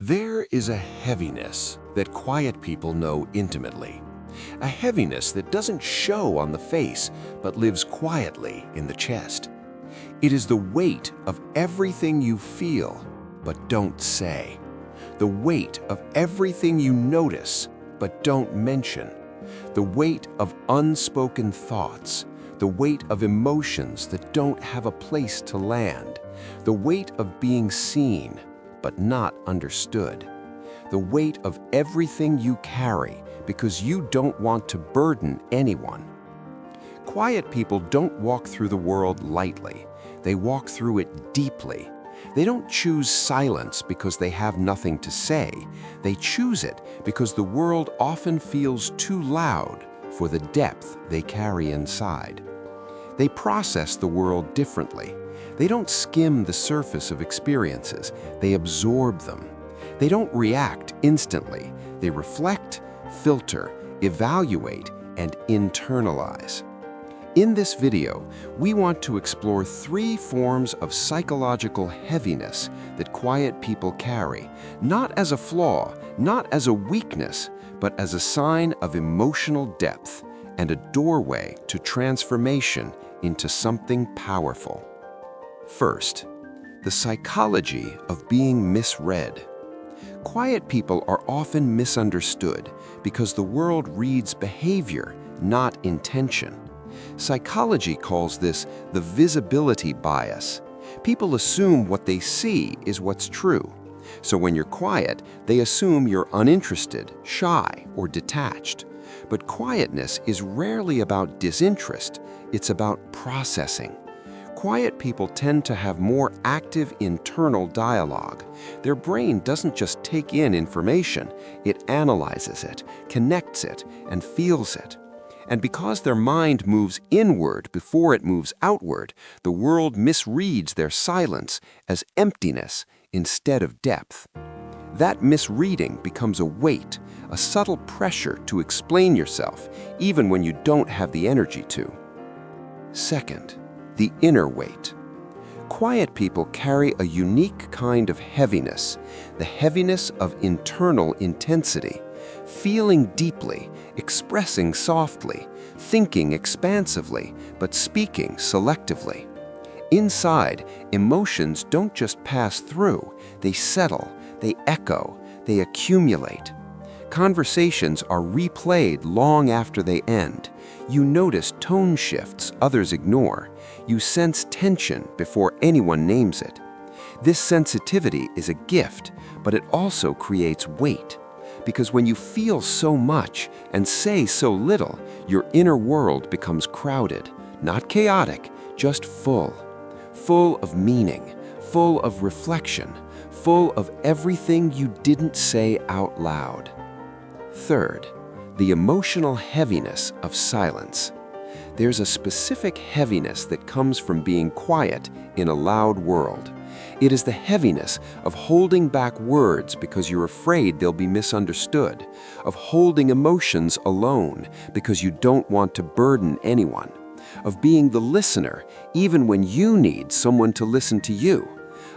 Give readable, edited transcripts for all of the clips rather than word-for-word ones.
There is a heaviness that quiet people know intimately. A heaviness that doesn't show on the face, but lives quietly in the chest. It is the weight of everything you feel, but don't say. The weight of everything you notice, but don't mention. The weight of unspoken thoughts. The weight of emotions that don't have a place to land. The weight of being seen, but not understood. The weight of everything you carry because you don't want to burden anyone. Quiet people don't walk through the world lightly. They walk through it deeply. They don't choose silence because they have nothing to say. They choose it because the world often feels too loud for the depth they carry inside. They process the world differently. They don't skim the surface of experiences, they absorb them. They don't react instantly. They reflect, filter, evaluate, and internalize. In this video, we want to explore 3 forms of psychological heaviness that quiet people carry, not as a flaw, not as a weakness, but as a sign of emotional depth and a doorway to transformation into something powerful. First, the psychology of being misread. Quiet people are often misunderstood because the world reads behavior, not intention. Psychology calls this the visibility bias. People assume what they see is what's true. So when you're quiet, they assume you're uninterested, shy, or detached. But quietness is rarely about disinterest, it's about processing. Quiet people tend to have more active internal dialogue. Their brain doesn't just take in information, it analyzes it, connects it, and feels it. And because their mind moves inward before it moves outward, the world misreads their silence as emptiness instead of depth. That misreading becomes a weight, a subtle pressure to explain yourself, even when you don't have the energy to. Second, the inner weight. Quiet people carry a unique kind of heaviness, the heaviness of internal intensity, feeling deeply, expressing softly, thinking expansively, but speaking selectively. Inside, emotions don't just pass through, they settle, they echo, they accumulate. Conversations are replayed long after they end. You notice tone shifts others ignore. You sense tension before anyone names it. This sensitivity is a gift, but it also creates weight. Because when you feel so much and say so little, your inner world becomes crowded, not chaotic, just full. Full of meaning, full of reflection, full of everything you didn't say out loud. Third, the emotional heaviness of silence. There's a specific heaviness that comes from being quiet in a loud world. It is the heaviness of holding back words because you're afraid they'll be misunderstood, of holding emotions alone because you don't want to burden anyone, of being the listener even when you need someone to listen to you,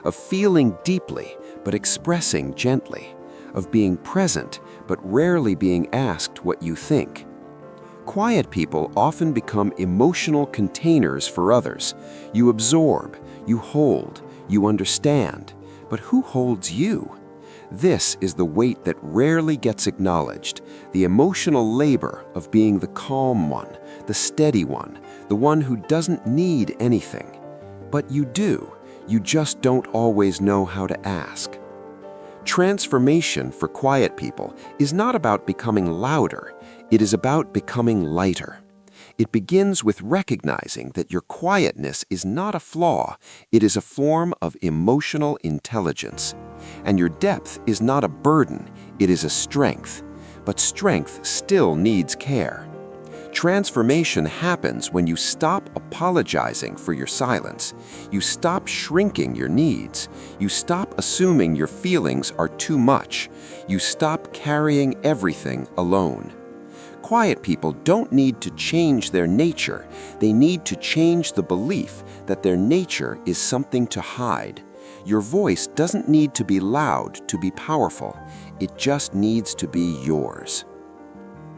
of feeling deeply but expressing gently, of being present but rarely being asked what you think. Quiet people often become emotional containers for others. You absorb, you hold, you understand, but who holds you? This is the weight that rarely gets acknowledged, the emotional labor of being the calm one, the steady one, the one who doesn't need anything. But you do, you just don't always know how to ask. Transformation for quiet people is not about becoming louder, it is about becoming lighter. It begins with recognizing that your quietness is not a flaw, it is a form of emotional intelligence. And your depth is not a burden, it is a strength. But strength still needs care. Transformation happens when you stop apologizing for your silence. You stop shrinking your needs. You stop assuming your feelings are too much. You stop carrying everything alone. Quiet people don't need to change their nature. They need to change the belief that their nature is something to hide. Your voice doesn't need to be loud to be powerful. It just needs to be yours.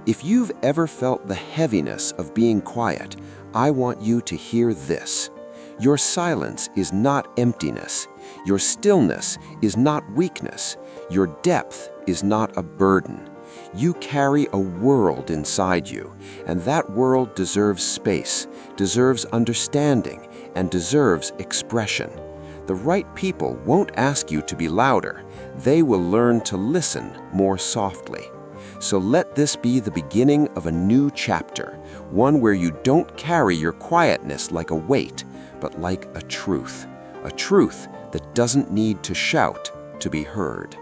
If you've ever felt the heaviness of being quiet, I want you to hear this. Your silence is not emptiness. Your stillness is not weakness. Your depth is not a burden. You carry a world inside you, and that world deserves space, deserves understanding, and deserves expression. The right people won't ask you to be louder. They will learn to listen more softly. So let this be the beginning of a new chapter, one where you don't carry your quietness like a weight, but like a truth that doesn't need to shout to be heard.